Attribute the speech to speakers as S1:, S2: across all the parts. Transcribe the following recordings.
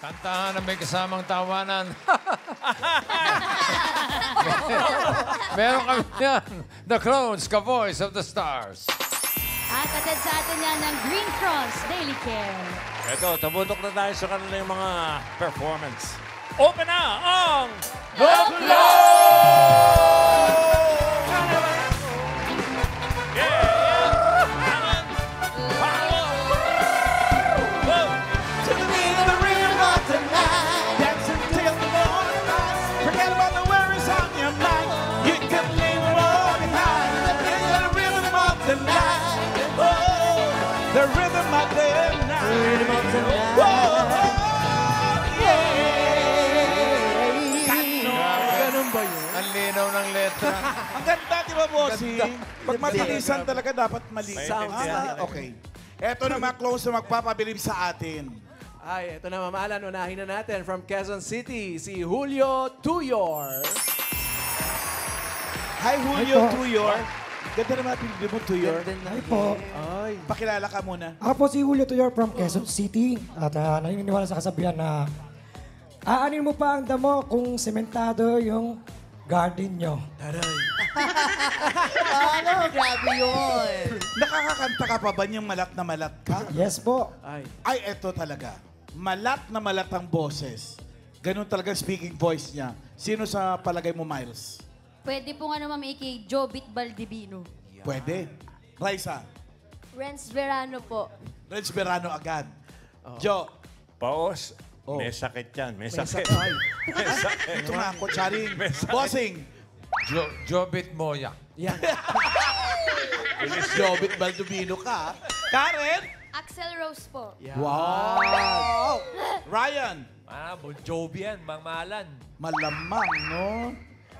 S1: Kantahan na may kasamang tawanan. Meron kami yan. The Clones, ka-voice of the stars.
S2: At atid sa atin yan ng Green Cross Daily Care.
S3: Ito, tabundok na tayo sa kanilang mga performance. Open na ang
S2: The
S4: The rhythm of the night. The rhythm of the night.
S5: Ganun ba yun?
S1: Ang linaw ng letra.
S4: Ang ganda, di ba, bossing? Pag mabilisan talaga, dapat mali. Okay. Eto na mga close na magpapabilib sa atin.
S5: Ay, ito na mamahalan. Unahin na natin from Quezon City, si Julio Tuyor.
S4: Hi, Julio Tuyor. Ganda naman pinili mo, Tuyor.
S6: Hi po.
S4: Ay, pakilala ka muna.
S6: Ako po si Julio Tuyor from Quezon City. At naniniwala sa kasabihan na aanin mo pa ang damo kung sementado yung garden nyo.
S7: Grabe yun.
S4: Nakakakanta ka pa ba niyang malat na malat ka?
S6: Yes po.
S4: Ay, eto talaga. Malat na malat ang boses. Ganun talaga speaking voice niya. Sino sa palagay mo, Miles?
S2: Pwede po nga naman kay Jobit Baldivino.
S4: Pwede. Raisa.
S2: Renz Verano po.
S4: Reg Verano agad. Jo.
S3: paos.
S4: Oh.
S3: May sakit yan. May sakit.
S4: May sakit. Ito nga ako, Charing. Bossing.
S1: Jobit Moya.
S5: Yan.
S4: Jobit Baldovino ka. Karen.
S2: Axel Rose po.
S5: Yan.
S4: Wow. Ryan.
S8: Bon Jovi yan, Mang Malan.
S4: Malamang, no?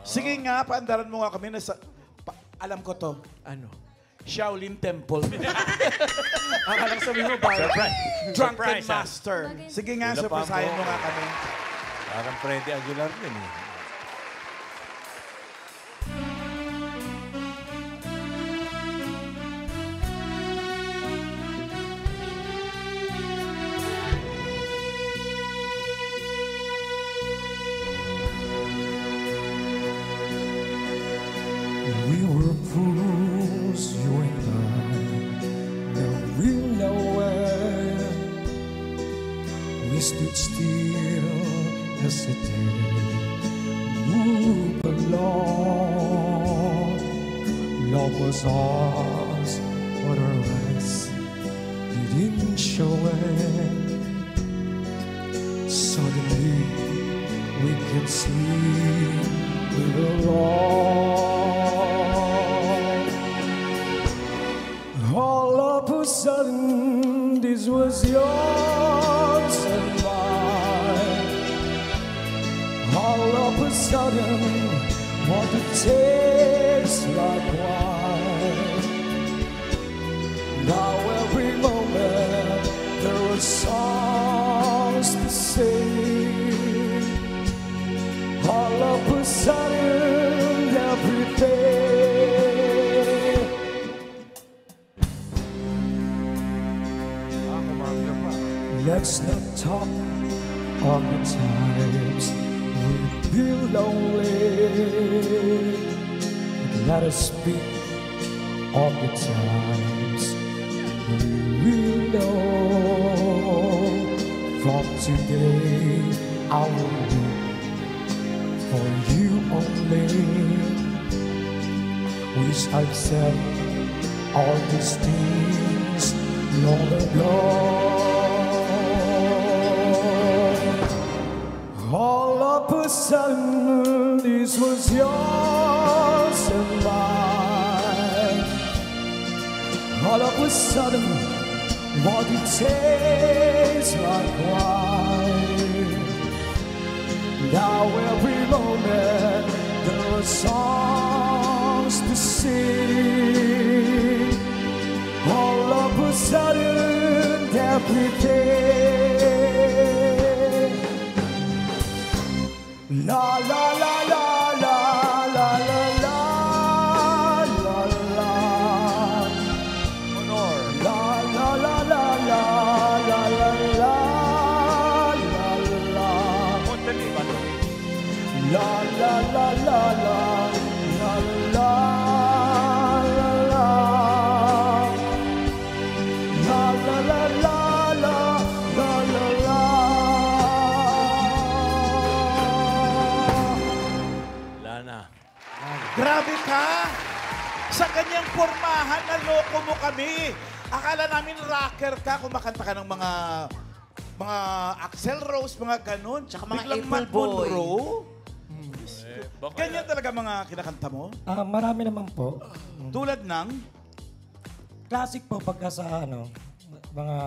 S4: Sige nga, paandaran mo nga kami. Alam ko to.
S5: Ano?
S4: Shaolin Temple.
S5: Ang alam sabihin mo ba?
S4: Drunken
S3: Surprise,
S4: Master. Sige nga,
S3: Wala pa
S4: surprisehin
S3: ako.
S4: mo nga kami.
S3: Parang Freddy Aguilar din eh.
S6: We were fools, you and I. Now we know where we stood still as the day moved along. Love was ours, but our eyes didn't show it. Suddenly we could see we were wrong. All of a sudden, this was yours and mine. All of a sudden, what it tastes like wine. Now every moment, there are songs to sing. All of a sudden, everything. Let's not talk of the times we've been lonely. Let us speak of the times we will know. From today, I will live for you only. Wish I'd said all these things long ago. All of a sudden, this was yours and mine. All of a sudden, what it tastes like wine. Now every moment, there are songs to sing. All of a sudden, everything. La la la la la la la la la la. Honor. La la la la la la la la la la.
S4: Grabe ka! Sa kanyang pormahan, naloko mo kami. Akala namin rocker ka, kumakanta ka ng mga Axl Rose, mga ganun.
S7: Tsaka mga
S4: Biglang
S7: April
S4: Matt
S7: Boy.
S4: Monroe.
S3: Baka
S4: Ganyan talaga mga kinakanta mo?
S6: Marami naman po.
S4: Tulad ng...
S6: Classic po pagka sa mga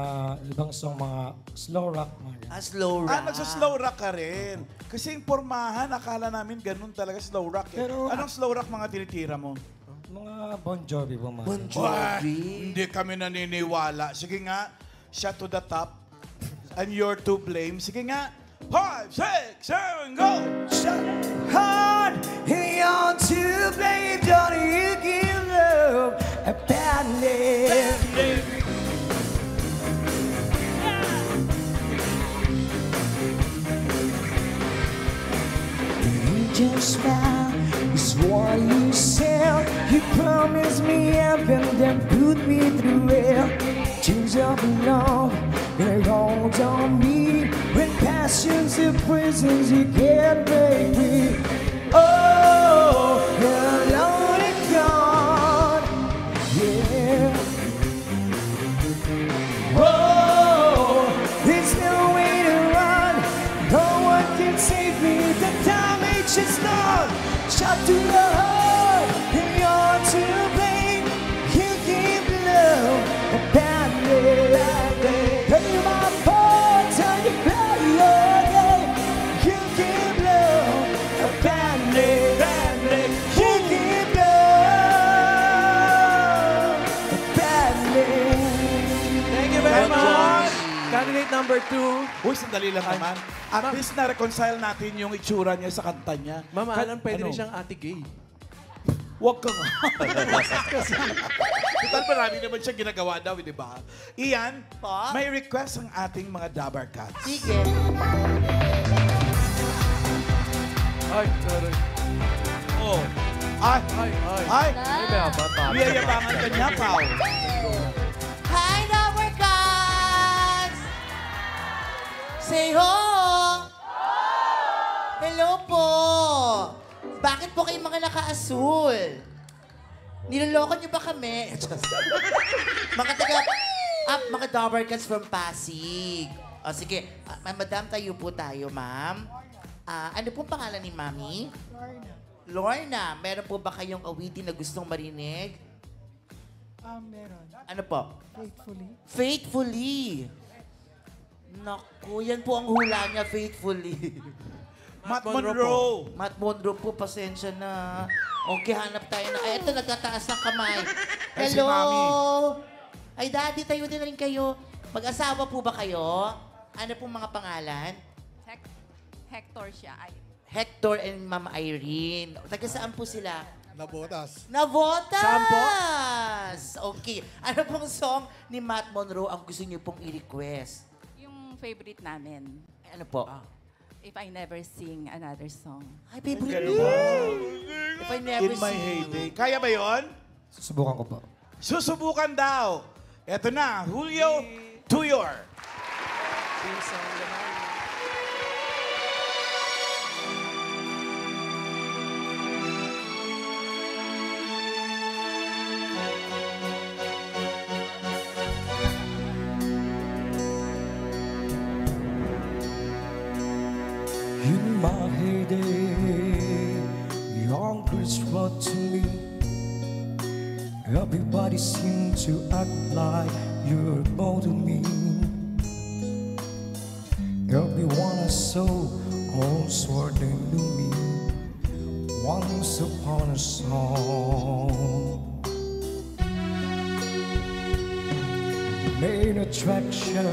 S6: ibang song, mga slow rock. Mga ganyan.
S7: Slow rock.
S4: Nagsa-slow rock ka rin. Kasi yung pormahan, akala namin ganun talaga slow rock.
S6: Pero-
S4: Anong slow rock mga tinitira mo?
S6: Mga Bon Jovi po, mga.
S7: Bon
S4: Wah,
S7: Jovi.
S4: hindi kami naniniwala. Sige nga, shot to the top. And you're to blame. Sige nga. 5, 6, 7, go!
S6: Shut hard, you're to blame. Don't you give love a bad name. Just smile is what you said. You promised me heaven, then put me through hell. Change up love, and hold on me. When passions and prisons, you can't break me. Oh, alone and gone, yeah. Whoa, there's no way to run. No one can save me. The damage is done. Shot to the heart, and you're to blame. You give love a bad name. Play my part, and you play your game. You give love a bad name. You give love a bad name.
S5: Thank you very much. Candidate number 2.
S4: Uy, sandali lang naman. At least na-reconcile natin yung itsura niya sa kanta niya.
S5: Ma'am Alan, pwede
S4: Ano?
S5: rin siyang ate gay.
S4: Huwag ka nga. Total, marami naman siya ginagawa daw, di ba? Ian,
S7: Pa?
S4: may request ang ating mga Dabar Cats.
S7: Sige.
S5: Ay, sorry.
S4: Oh. Ay,
S5: Ay, ay.
S4: ay.
S2: Ah,
S4: Niyayabangan ka niya, Pao.
S7: Hi, Dabar Cats! Say ho! Hello po! Bakit po kayo mga naka-asul? Niloloko niyo ba kami? mga taga... mga Dabar Cats from Pasig. O sige, madam, tayo po tayo, ma'am. Ano pong pangalan ni Mami? Lorna. Meron po ba kayong awitin na gustong marinig?
S6: Meron.
S7: Ano po?
S6: Faithfully.
S7: Faithfully. Naku, yan po ang hula niya, faithfully.
S4: Matt Monroe.
S7: Matt Monroe po, pasensya na. Okay, hanap tayo na. Ay, ito, nagtataas ng kamay.
S4: Ay, si
S7: Hello?
S4: Mami.
S7: Ay, daddy, tayo din rin kayo. Mag-asawa po ba kayo? Ano pong mga pangalan?
S9: Hector siya. Ay,
S7: Hector and Ma'am Irene. Taga saan po sila?
S4: Nabotas.
S7: Navotas!
S5: Saan po?
S7: Okay. Ano pong song ni Matt Monroe ang gusto niyo pong i-request?
S9: yung favorite namin.
S7: Ano po?
S9: If I Never Sing Another Song.
S7: Ay, favorite
S4: Galing
S7: mo.
S4: mo.
S7: If I never
S4: In my
S7: see
S4: heyday. Kaya ba yon?
S6: Susubukan ko po.
S4: Susubukan daw. Eto na, Julio Tuyor.
S6: In my heyday, young Chris brought to me. Everybody seemed to act like you're more to me. Everyone I saw all swore they knew me. Once upon a song, main attraction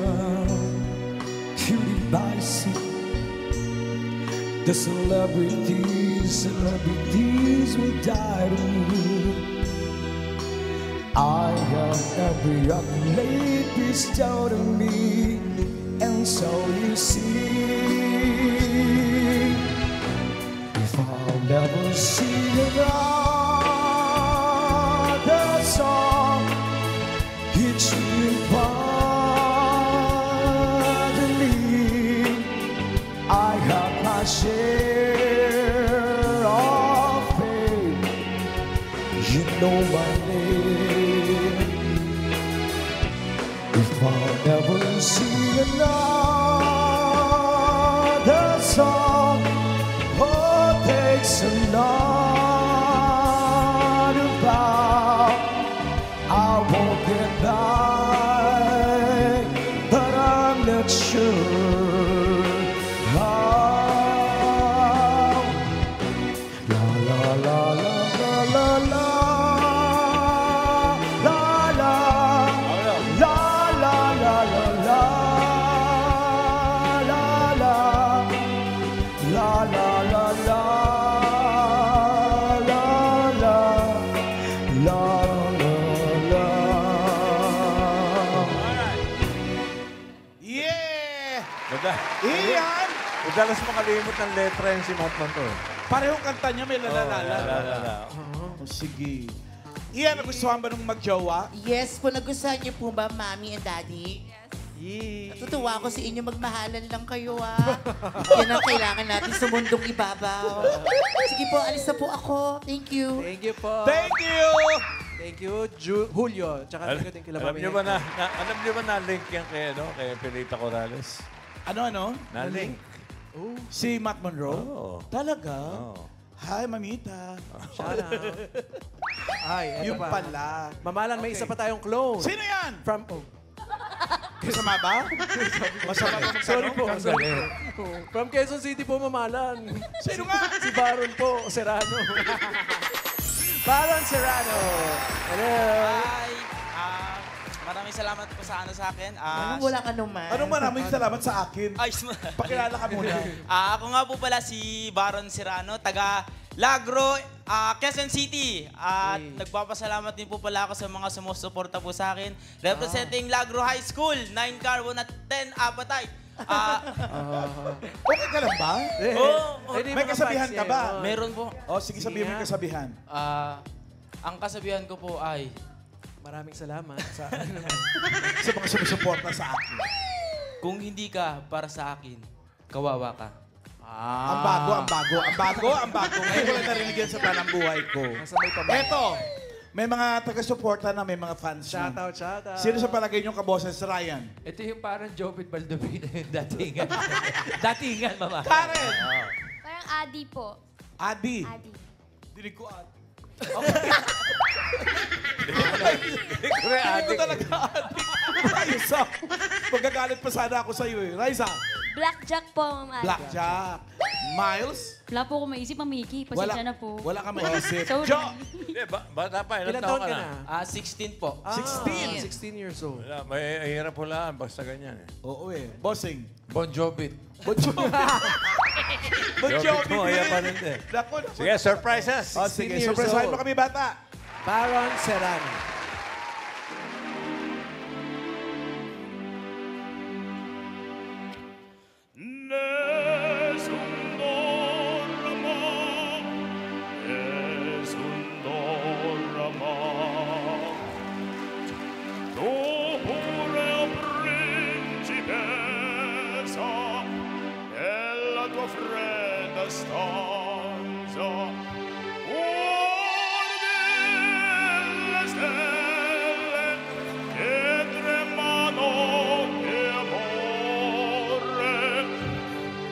S6: to the bicycle. The celebrities will die to me. I have every accolade bestowed on me, and so you see, if I'll never see another song, it should bother me. I have my share of pain, know my name. If I'll never see another song, oh, takes another vow, I won't get by, but I'm not sure how. La la la la la la la. La la la la la la la la la la la la la
S4: Yeah!
S3: Mada-
S4: Iyan!
S3: Madalas makalimot ng letra yan si Matman to.
S4: Parehong kanta niya may lalalala.
S3: Lalala.
S4: Oh, sige. Iyan, nagustuhan ba nung magjowa?
S7: Yes po, nagustuhan niyo po ba, Mami and Daddy? Natutuwa ako sa inyo, magmahalan lang kayo, ah. Yan ang kailangan natin sa mundong ibabaw. Sige po, alis na po ako. Thank you.
S5: Thank you po.
S4: Thank you!
S5: Thank you, Julio. Tsaka thank you din kila
S3: Alam
S5: Mami
S3: niyo ba
S5: Hector.
S3: alam niyo ba na-link yan kay, kay Pilita Corrales?
S4: Ano?
S3: Na-link.
S4: Si Matt Monroe?
S3: Oo.
S4: Talaga?
S3: Oo.
S4: Hi, Mamita.
S5: Shout out. Ay, eto
S4: Yung
S5: pa.
S4: pala.
S5: Mamalan, may isa pa tayong clone.
S4: Sino yan?
S5: From, oh,
S4: Masama ba? Masama ba
S5: sorry po.
S1: Ang
S5: Sorry.
S1: galit.
S5: From Quezon City po, Mamalan.
S4: Sino nga?
S5: Si Baron po, Serrano. Baron Serrano. Hello.
S10: Hi! Maraming salamat po sa akin.
S7: Wala ka naman.
S4: Anong maraming salamat sa akin?
S10: Ayos mo.
S4: Pakilala ka muna.
S10: Ako nga po pala si Baron Serrano, taga Lagro, Quezon City. At nagpapasalamat din po pala ako sa mga sumusuporta po sa akin. Representing Lagro High School, 9 carbon at 10 appetite.
S4: Okay ka lang ba? May kasabihan ka ba?
S10: Meron po.
S4: O, sige, sabihin mo yung kasabihan.
S10: Ang kasabihan ko po ay,
S5: Maraming salamat sa
S4: Sa mga sumusuporta sa akin.
S10: kung hindi ka para sa akin, kawawa ka.
S4: Ang bago. Ngayon ko lang narinig yan sa tanang buhay ko. Eto, may mga taga-suporta na may mga fans na.
S5: shout out.
S4: Sino sa palagay niyong kaboses? Ryan?
S1: Ito yung parang Jopit Baldovino yung datingan. Datingan, mama.
S4: Karen!
S2: Parang Adi po.
S4: Adi.
S2: Adi.
S4: Dinig ko Adi.
S3: Hindi
S4: ko talaga Adi. Ayos ah. Magagalit pa sana ako sa'yo eh. Raisa?
S2: Blackjack po, Ma'am Adi.
S4: Blackjack. Miles?
S2: Wala po ako maisip, Ma'am Mickey. Pasensya na po.
S4: Wala ka maisip.
S2: Sorry.
S4: Jo!
S3: Hindi, bata pa.
S5: Ilan
S3: Ilan
S5: taon
S3: taon
S5: ka
S3: ka
S5: na?
S3: na?
S10: 16 po.
S4: 16.
S5: 16 years old.
S3: Wala, may hirap po lang. Basta ganyan eh.
S4: Oo eh. Bossing.
S1: Bon Jovit.
S4: Bon Jovi. Bon Jovi
S3: mo,
S4: din.
S3: ayan pa rin din.
S4: Naku.
S3: Sige, surprises.
S4: Oh, sige,
S5: 16 years
S4: surprisehan mo
S5: old.
S4: kami bata.
S5: Baron Serrano.
S11: Fredda stanza stelle che tremano e amore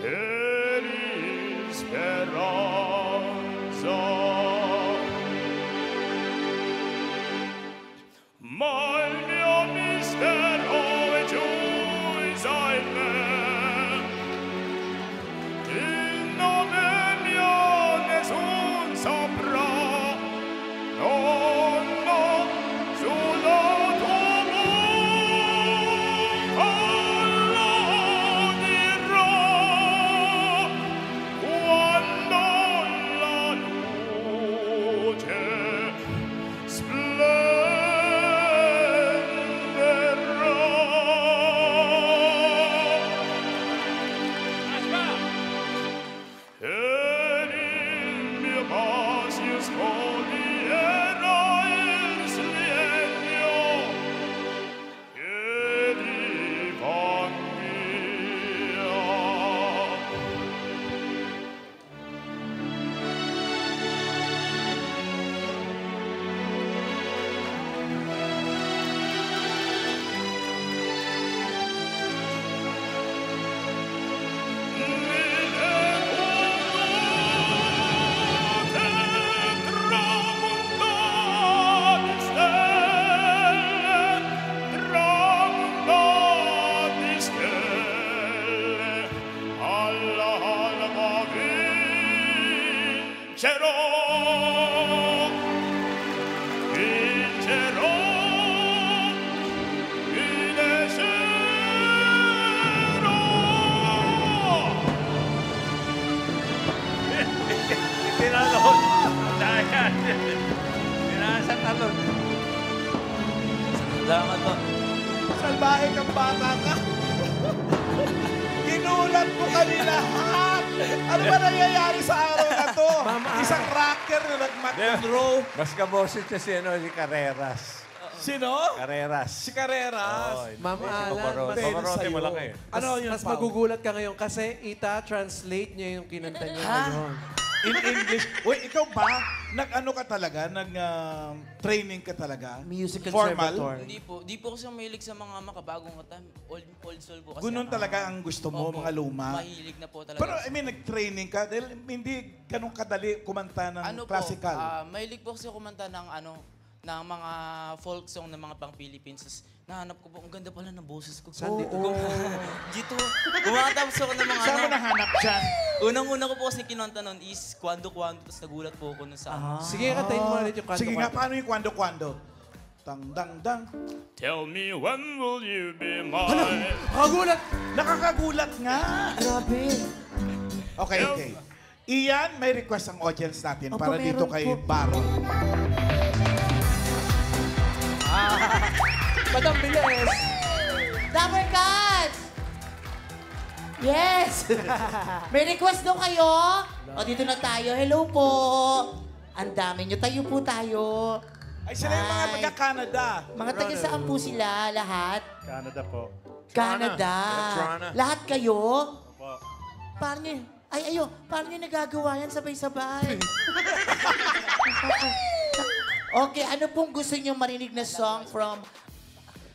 S11: e di speranza ma il mio mistero è chiuso in me. Il nome mio nessun vincerò, vincerò,
S3: Tinalon. Dayan. Tinasa talon.
S10: Salamat po.
S4: Salbahe kang bata ka. Ginulat mo kami lahat. Ano ba nangyayari sa araw na to? Isang rocker na nag-McEnroe.
S3: Mas kaboses niya si Carreras.
S4: Sino?
S3: Carreras.
S4: Si Carreras.
S5: Ma'am Alan,
S3: Pavarotti
S4: sa'yo.
S3: malaki.
S4: Ano yun,
S5: mas
S4: Pao?
S5: magugulat ka ngayon kasi translate niya yung kinanta niya ngayon.
S4: In English. Uy, ikaw ba? Nag-ano ka talaga? Nag-training ka talaga?
S7: Music
S4: Formal?
S7: conservatory.
S10: Hindi po kasi mahilig sa mga makabagong kanta. Old soul po kasi.
S4: Gunon talaga ang gusto mo,
S10: Opo,
S4: mga luma.
S10: Mahilig na po talaga.
S4: Pero I mean, nag-training ka dahil hindi ganun kadali kumanta ng
S10: ano
S4: classical.
S10: Po, mahilig po kasi kumanta ng ng mga folk song ng mga pang-Philippines. Tapos nahanap ko po, ang ganda pala ng boses ko. Dito. Kumakanta po ako ng mga
S4: Saan mo nahanap dyan?
S10: Unang-una ko po kasi kinanta nun is Kwando Kwando. Tapos nagulat po ako nun sa
S5: Sige, kantayin mo ulit yung kwento.
S4: Sige nga, paano yung kwando-kwando? Tang-dang-dang.
S11: Tell me when will you be mine?
S4: Nakagulat! Nakakagulat nga!
S7: Grabe.
S4: Okay. Ian, may request ang audience natin
S7: Opo,
S4: para dito
S7: meron
S4: kay
S7: po.
S4: Baron.
S5: Madam Biles!
S7: Dapper Cats! Yes! May request daw kayo? O, dito na tayo. Hello po. Ang dami nyo. Tayo po tayo.
S4: Ay, sila yung mga
S7: Hi.
S4: taga-Canada.
S7: Mga taga saan po sila? Lahat?
S11: Canada po.
S7: Canada.
S3: Toronto.
S7: Lahat kayo?
S11: Opo.
S7: Paano nyo? Paano nyo nagagawa yan sabay-sabay? Okay, ano pong gusto nyo marinig na song from...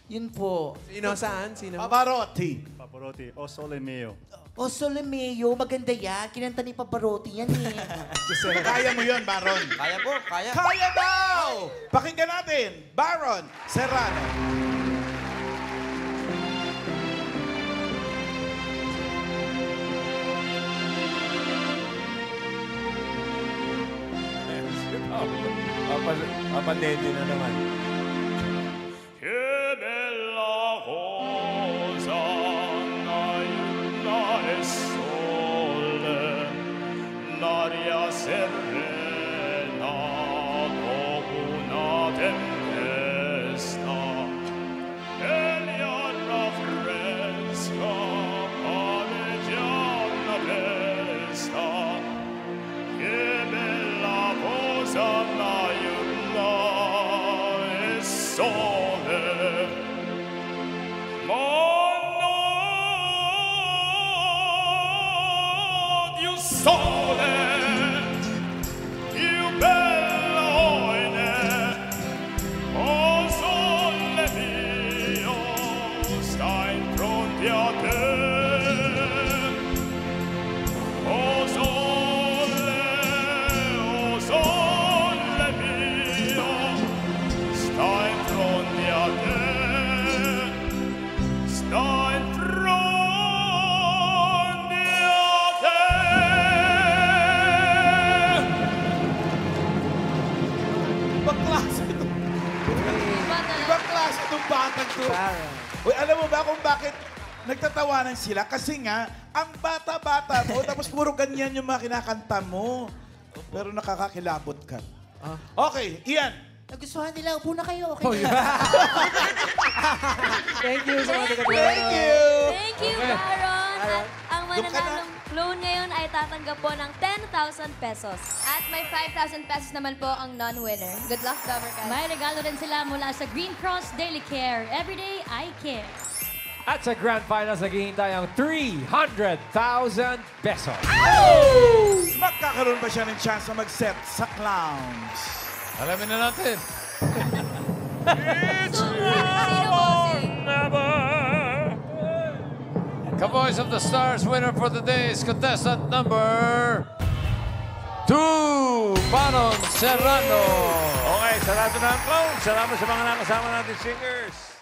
S7: Yun po.
S5: Sino? Saan? Sino?
S4: Pavarotti.
S11: Pavarotti, O Sole Mio.
S7: O Solemeo, maganda yan. Kinanta ni Pavarotti yan eh.
S4: Kaya mo yun, Baron.
S10: Kaya po, kaya.
S4: Kaya daw! Pakinggan natin, Baron Serrano.
S3: Papadede na naman.
S11: Che bella cosa la e sole, l'aria serena dopo una tempesta, e l'aria fresca aleggiana testa, che bella cosa e sole, di un sole più bello o sole mio, stai pronti a te. O sole mio, stai pronti a te. Stai pronti a te.
S4: Ibang klase ito. Ibang klase itong batang to. Uy, alam mo ba kung bakit nagtatawanan sila? Kasi nga, ang bata-bata mo, tapos puro ganyan yung mga kinakanta mo. Pero nakakakilabot ka. Okay, Ian.
S7: Nagustuhan nila. Upo na kayo, okay?
S5: Thank you sa mga taga-Toronto.
S4: Thank you!
S2: Thank you, Baron. At ang
S4: Doon ka na.
S2: mananalong clone ngayon ay tatanggap po ng 10,000 pesos.
S12: At may 5,000 pesos naman po ang non-winner. Good luck, Dapper Cats.
S2: May regalo rin sila mula sa Green Cross Daily Care. Everyday I Care.
S1: At sa Grand Finals, naghihintay ang 300,000 pesos.
S4: Magkakaroon ba siya ng chance na mag-set sa clowns?
S1: Alamin na natin.
S12: Sino po si...
S1: Ka-Voice of the Stars winner for the day is contestant number 2, Baron Serrano.
S3: Okay, sarado na ang clown. Salamat sa mga nakasama natin singers.